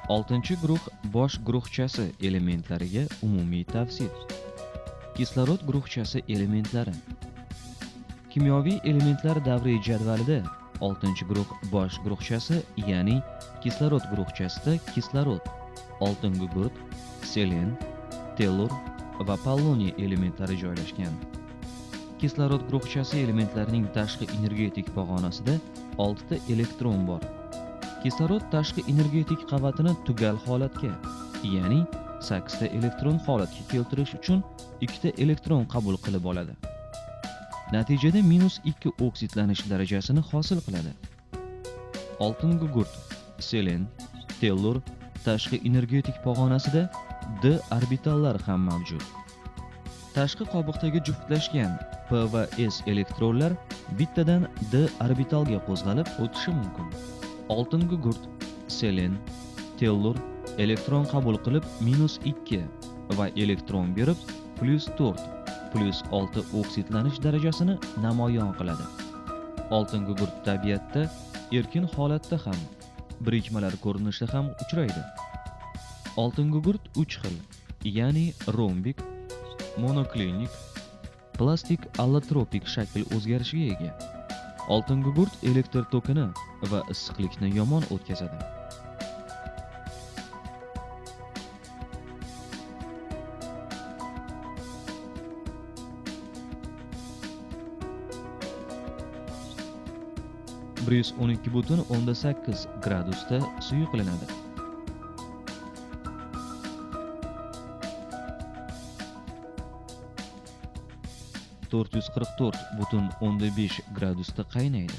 Oltinchi guruh bosh guruhchasi elementlariga umumiy tavsif. Kislorod guruhchasi elementlari. Kimyoviy elementlar davriy jadvalida 6 guruh bosh guruhchasi, ya'ni kislorod guruhchasida kislorod, oltin gugurt, selen, tellur va polloniy elementlari joylashgan. Kislorod guruhchasi elementlarining tashqi energetik pog'onasida 6 ta elektron bor. Kislorod tashqi energetik qavatini tugal holatga, ya'ni 8 ta elektron holatga keltirish uchun 2 ta elektron qabul qilib oladi. Natijada -2 oksidlanish darajasini hosil qiladi. Oltin gugurt, selen, tellur tashqi energetik pog'onasida d orbitallar ham mavjud. Tashqi qobiqdagi juftlashgan p va s elektronlar bittadan d orbitalga qo'zg'alib o'tishi mumkin. Oltin gugurt, selen, tellur elektron qabul qilib -2 va elektron berib +4, +6 oksidlanish darajasini namoyon qiladi. Oltin gugurt tabiatda erkin holatda ham, birikmalar ko'rinishida ham uchraydi. Oltin gugurt 3 xil, ya'ni rombik, monoklinik, plastik allotropik shakl o'zgarishiga ega. Oltin gugurt elektr tokini va issiqlikni yomon o'tkazadi. (112,8 gradusda suyuqlanadi. (444,5 gradusda qaynaydi.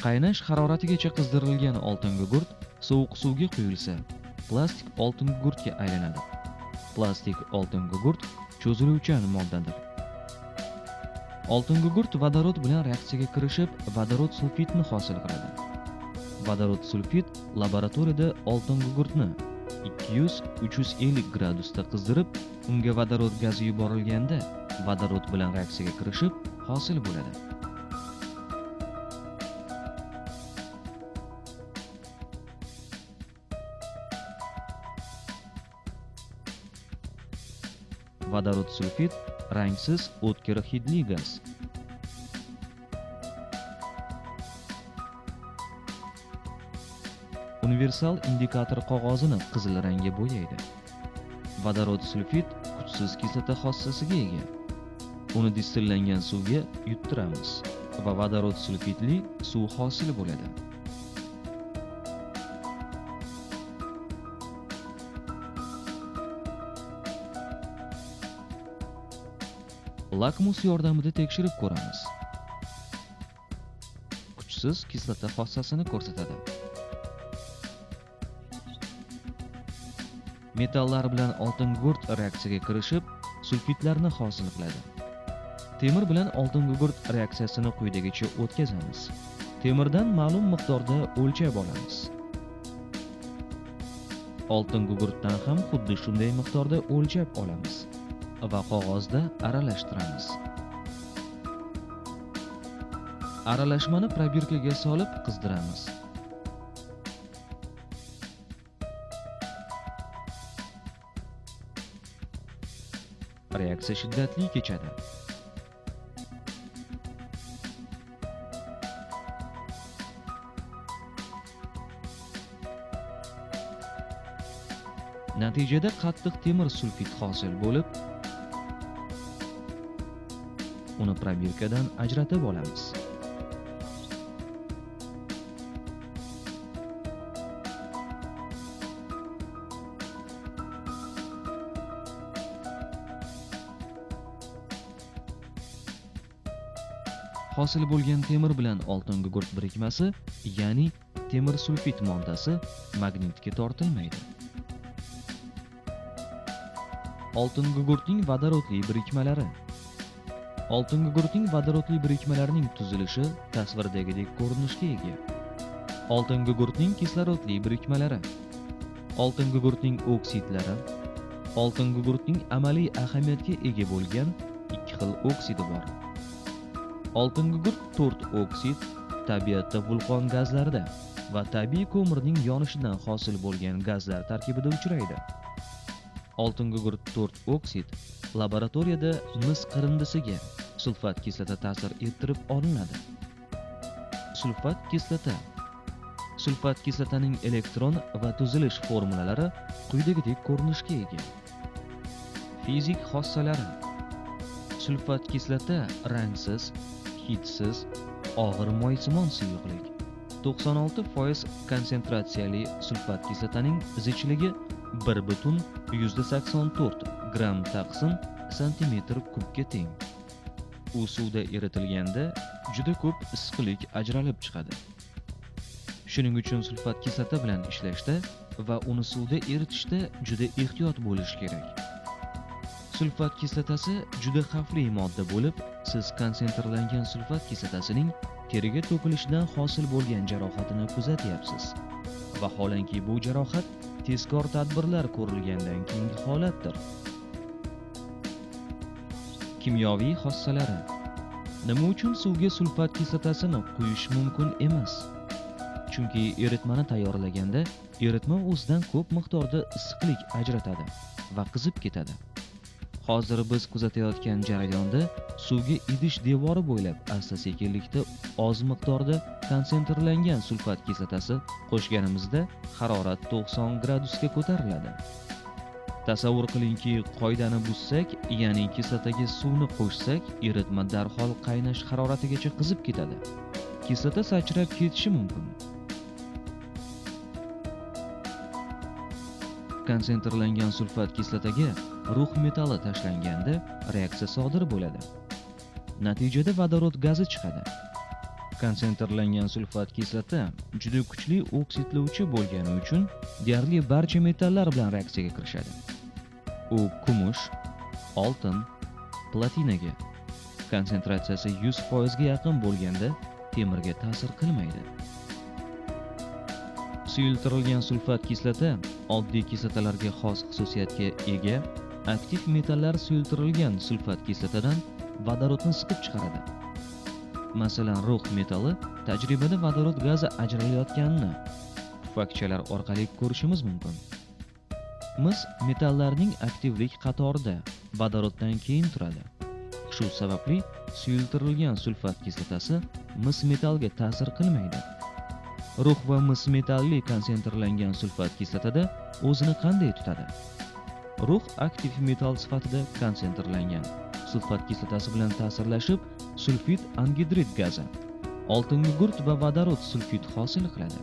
Qaynash haroratigacha qizdirilgan oltin gugurt sovuq suvga quyilsa, plastik oltin gugurtga aylanadi. Plastik oltin gugurt cho'ziluvchan moddadir. Oltin gugurt vodorod bilan reaksiyaga kirishib, vodorod sulfitni hosil qiladi. Vodorod sulfit laboratoriyada oltin gugurtni 200-350 gradusda qizdirib, unga vodorod gazi yuborilganda vodorod bilan reaksiyaga kirishib hosil bo'ladi. Vodorod sulfit rangsiz o'tkir hidli gaz. Universal indikator qog'ozini qizil rangga bo'yaydi. Vodorod sulfit kuchsiz kislota xossasiga ega. Uni distillangan suvga yuttiramiz va vodorod sulfitli suv hosil bo'ladi. Lakmus yordamida tekshirib ko'ramiz. Kuchsiz kislota xossasini ko'rsatadi. Metallar bilan oltin gugurt reaksiyaga kirishib, sulfitlarni hosil qiladi. Temir bilan oltin gugurt reaksiyasini quyidagicha o'tkazamiz. Temirdan ma'lum miqdorda o'lchab olamiz. Oltin gugurtdan ham xuddi shunday miqdorda o'lchab olamiz va qog'ozda aralashtiramiz. Aralashmani probirkaga solib qizdiramiz. Reaksiya shiddatli kechadi. Natijada qattiq temir sulfit hosil bo'lib, uni probirkadan ajratib olamiz. Hosil bo'lgan temir bilan oltin gugurt birikmasi, ya'ni temir sulfit moddasi magnitga tortilmaydi. Oltin gugurtning vodorodli birikmalari. Oltin gugurtning vodorodli birikmalarining tuzilishi tasvirdagidek ko'rinishga ega. Oltin gugurtning kislorodli birikmalari. Oltin gugurtning oksidlari. Oltin gugurtning amaliy ahamiyatga ega bo'lgan 2 xil oksidi bor. Oltin gugurt 4 oksid tabiatda vulqon gazlarida va tabiiy ko'mirning yonishidan hosil bo'lgan gazlar tarkibida uchraydi. Oltin gugurt 4 oksid laboratoriyada mis qirindisiga sulfat kislota ta'sir ettirib olinadi. Sulfat kislota. Sulfat kislotaning elektron va tuzilish formulalari quyidagidek ko'rinishga ega. Fizik xossalari. Sulfat kislota rangsiz, hidsiz, og'ir moysimon suyuqlik. 96% konsentratsiyali sulfat kislotaning zichligi 1,84 gram taqsim santimetr kubga teng. U suvda eritilganda juda ko'p issiqlik ajralib chiqadi. Shuning uchun sulfat kislota bilan ishlashda va uni suvda eritishda juda ehtiyot bo'lish kerak. Sulfat kislotasi juda xavfli modda bo'lib, siz konsentrlangan sulfat kislotasining teriga to'kilishidan hosil bo'lgan jarohatini kuzatyapsiz. Vaholanki bu jarohat tezkor tadbirlar ko'rilgandan keyingi holatdir. Kimyoviy xossalari. Nima uchun suvga sulfat kislotasini quyish mumkin emas? Chunki eritmani tayyorlaganda eritma o'zidan ko'p miqdorda issiqlik ajratadi va qizib ketadi. Hozir biz kuzatayotgan jarayonda suvga idish devori bo'ylab asta-sekinlikda oz miqdorda konsentrlangan sulfat kislotasi qo'shganimizda harorat 90 gradusga ko'tariladi. Tasavvur qilingki, qoidani buzsak, ya'ni kislotaga suvni qo'shsak, eritma darhol qaynash haroratigacha qizib ketadi. Kislota sachrab ketishi mumkin. Konsentrlangan sulfat kislotaga rux metalli tashlanganda reaksiya sodir bo'ladi. Natijada vodorod gazi chiqadi. Konsentrlangan sulfat kislota juda kuchli oksidlovchi bo'lgani uchun deyarli barcha metallar bilan reaksiyaga kirishadi. U kumush, oltin, platinaga, konsentratsiyasi 100% ga yaqin bo'lganda temirga ta'sir qilmaydi. Suyultirilgan sulfat kislota oddiy kislotalarga xos xususiyatga ega. Aktiv metallar suyultirilgan sulfat kislotadan vodorodni siqib chiqaradi. Masalan, rux metalli tajribada vodorod gazi ajralayotganini pufakchalar orqali ko'rishimiz mumkin. Mis metallarning aktivlik qatorida vodoroddan keyin turadi. Shu sababli suyultirilgan sulfat kislotasi mis metalga ta'sir qilmaydi. Rux va mis metalli konsentrlangan sulfat kislotada o'zini qanday tutadi? Rux aktiv metal sifatida konsentrlangan sulfat kislotasi bilan ta'sirlashib, sulfit angidrid gazi, oltin gugurt va vodorod sulfid hosil qiladi.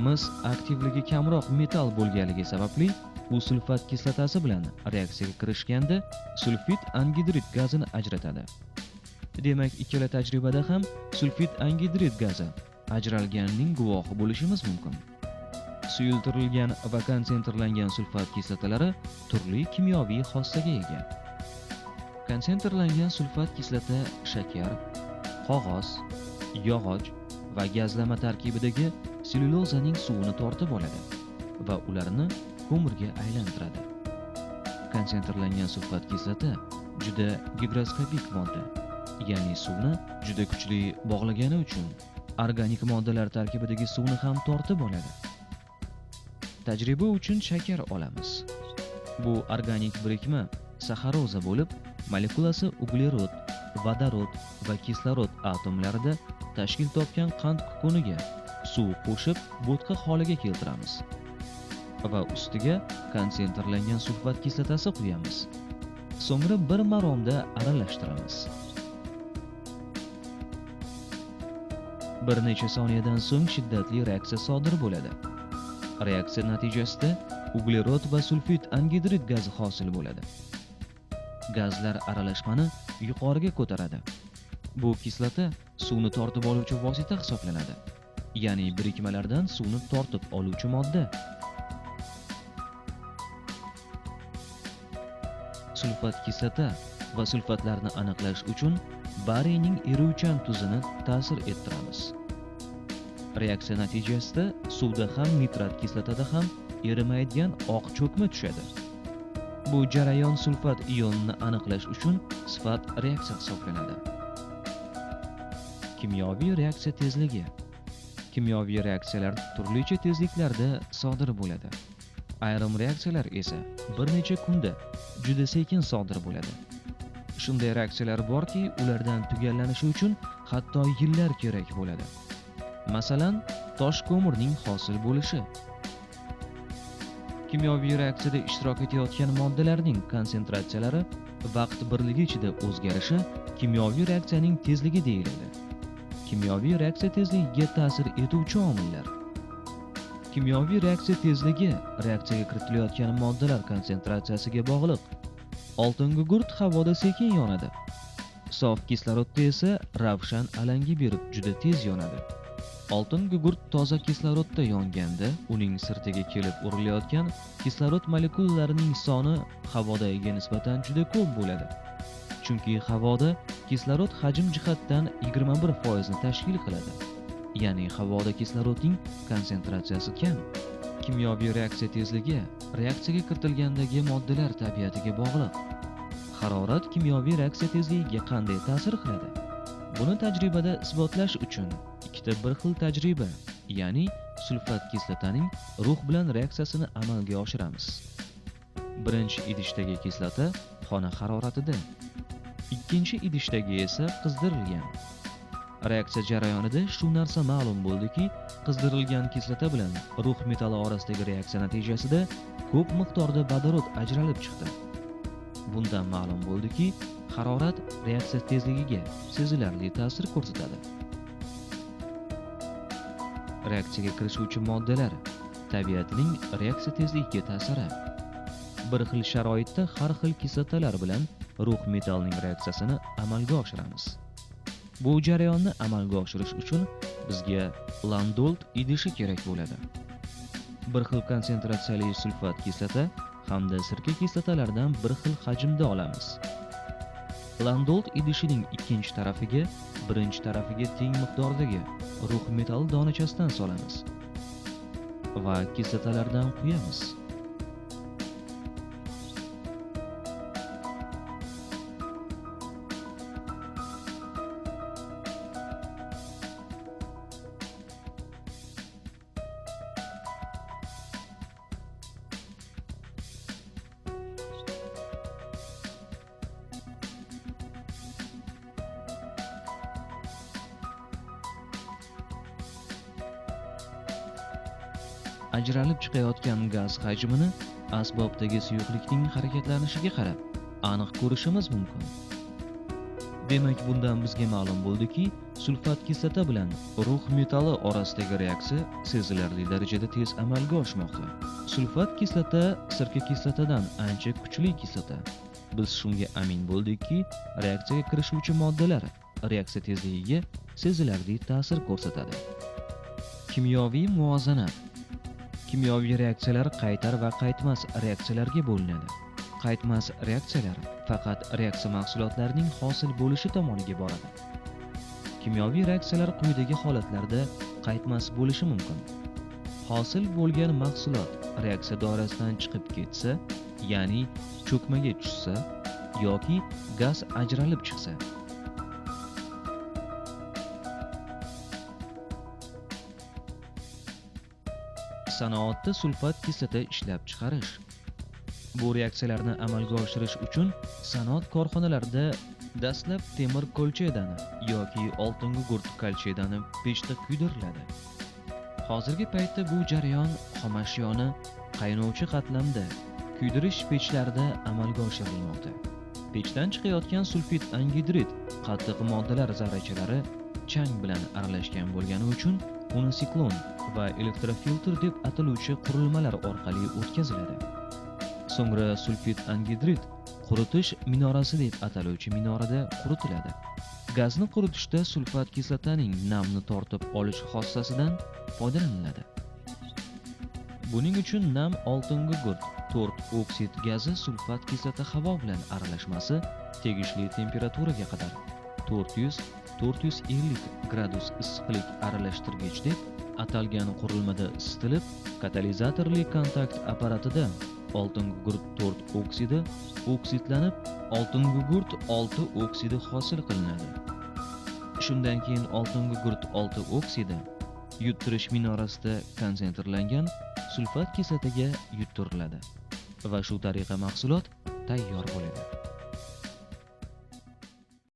Mis aktivligi kamroq metal bo'lganligi sababli u sulfat kislotasi bilan reaksiyaga kirishganda sulfid angidrid gazini ajratadi. Demak, ikkala tajribada ham sulfid angidrid gazi ajralganining guvohi bo'lishimiz mumkin. Suyultirilgan va konsentrlangan sulfat kislotalari turli kimyoviy xossaga ega. Konsentrlangan sulfat kislota shakar, qog'oz, yog'och va gazlama tarkibidagi sellyulozaning suvini tortib oladi va ularni ko'mirga aylantiradi. Konsentrlangan sulfat kislota juda gigroskopik modda, ya'ni suvni juda kuchli bog'lagani uchun organik moddalar tarkibidagi suvni ham tortib oladi. Tajriba uchun shakar olamiz. Bu organik birikma saxaroza bo'lib, molekulasi uglerod, vodorod va kislorod atomlarida tashkil topgan qand kukuniga suv qo'shib bo'tqa holiga keltiramiz va ustiga konsentrlangan sulfat kislotasi quyamiz. So'ngra bir maromda aralashtiramiz. Bir necha soniyadan so'ng shiddatli reaksiya sodir bo'ladi. Reaksiya natijasida uglerod va sulfid angidrid gazi hosil bo'ladi. Gazlar aralashmani yuqoriga ko'taradi. Bu kislota suvni tortib oluvchi vosita hisoblanadi. Ya'ni birikmalardan suvni tortib oluvchi modda. Sulfat kislota va sulfatlarni aniqlash uchun bariyning eruvchan tuzini ta'sir ettiramiz. Reaksiya natijasida suvda ham nitrat kislotada ham erimaydigan oq cho'kma tushadi. Bu jarayon sulfat ionini aniqlash uchun sifat reaksiya hisoblanadi. Kimyoviy reaksiya tezligi. Kimyoviy reaksiyalar turlicha tezliklarda sodir bo'ladi. Ayrim reaksiyalar esa bir necha kunda juda sekin sodir bo'ladi. Shunday reaksiyalar borki, ulardan tugallanishi uchun hatto yillar kerak bo'ladi. Masalan, tosh ko'mirning hosil bo'lishi. Kimyoviy reaksiyada ishtirok etayotgan moddalarning konsentratsiyalari vaqt birligi ichida o'zgarishi kimyoviy reaksiyaning tezligi deyiladi. Kimyoviy reaksiya tezligiga ta'sir etuvchi omillar. Kimyoviy reaksiya tezligi reaksiyaga kiritilayotgan moddalar konsentratsiyasiga bog'liq. Oltin gugurt havoda sekin yonadi. Sof kislorodda esa ravshan alanga berib juda tez yonadi. Oltin gugurt toza kislorodda yonganda uning sirtiga kelib urilayotgan kislorod molekulalarining soni havodagiga nisbatan juda ko'p bo'ladi. Chunki havoda kislorod hajm jihatdan 21% ni tashkil qiladi. Ya'ni havoda kislorodning konsentratsiyasi kam. Kimyoviy reaksiya tezligi reaksiyaga kiritilgandagi moddalar tabiatiga bog'liq. Harorat kimyoviy reaksiya tezligiga qanday ta'sir qiladi? Buni tajribada isbotlash uchun ikkita bir xil tajriba, ya'ni sulfat kislotaning rux bilan reaksiyasini amalga oshiramiz. Birinchi idishdagi kislota xona haroratida, ikkinchi idishdagi esa qizdirilgan. Reaksiya jarayonida shu narsa ma'lum bo'ldiki, qizdirilgan kislota bilan rux metali orasidagi reaksiya natijasida ko'p miqdorda vodorod ajralib chiqdi. Bundan ma'lum bo'ldiki, harorat reaksiya tezligiga sezilarli ta'sir ko'rsatadi. Reaksiyaga kirishuvchi moddalar tabiatining reaksiya tezligiga ta'siri. Bir xil sharoitda har xil kislotalar bilan rux metalning reaksiyasini amalga oshiramiz. Bu jarayonni amalga oshirish uchun bizga Landolt idishi kerak bo'ladi. Bir xil konsentratsiyali sulfat kislota hamda sirka kislotalardan bir xil hajmda olamiz. Landolt idishining ikkinchi tarafiga birinchi tarafiga teng miqdordagi rux metal donachasidan solamiz va kislotalardan quyamiz. Ajralib chiqayotgan gaz hajmini asbobdagi suyuqlikning harakatlanishiga qarab aniq ko'rishimiz mumkin. Demak, bundan bizga ma'lum bo'ldiki, sulfat kislota bilan rux metali orasidagi reaksiya sezilarli darajada tez amalga oshmoqda. Sulfat kislota sirka kislotadan ancha kuchli kislota. Biz shunga amin bo'ldikki, reaksiyaga kirishuvchi moddalar reaksiya tezligiga sezilarli ta'sir ko'rsatadi. Kimyoviy muvozanat. Kimyoviy reaksiyalar qaytar va qaytmas reaksiyalarga bo'linadi. Qaytmas reaksiyalar faqat reaksiya mahsulotlarining hosil bo'lishi tomoniga boradi. Kimyoviy reaksiyalar quyidagi holatlarda qaytmas bo'lishi mumkin. Hosil bo'lgan mahsulot reaksiya doirasidan chiqib ketsa, ya'ni cho'kmaga tushsa yoki gaz ajralib chiqsa. Sanoatda sulfat kislota ishlab chiqarish. Bu reaksiyalarni amalga oshirish uchun sanoat korxonalarida dastlab temir kolchedani yoki oltin gugurt kolchedani pechda kuydiriladi. Hozirgi paytda bu jarayon xomashyoni qaynovchi qatlamda kuydirish pechlarida amalga oshirilmoqda. Pechdan chiqayotgan sulfit angidrid qattiq moddalar zarrachalari chang bilan aralashgan bo'lgani uchun uni siklon va elektrofiltr deb ataluvchi qurilmalar orqali o'tkaziladi. So'ngra sulfit angidrid quritish minorasi deb ataluvchi minorada quritiladi. Gazni quritishda sulfat kislotaning namni tortib olish xossasidan foydalaniladi. Buning uchun nam oltin gugurt 4 oksid gazi sulfat kislota havo bilan aralashmasi tegishli temperaturaga qadar 400-450 gradus issiqlik aralashtirgich deb atalgan qurilmada isitilib, katalizatorli kontakt apparatida oltin gugurt 4 oksidi oksidlanib, oltin gugurt 6 oksidi hosil qilinadi. Shundan keyin oltin gugurt olti oksidi yuttirish minorasida konsentrlangan sulfat kislataga yuttiriladi va shu tariqa mahsulot tayyor bo'ladi.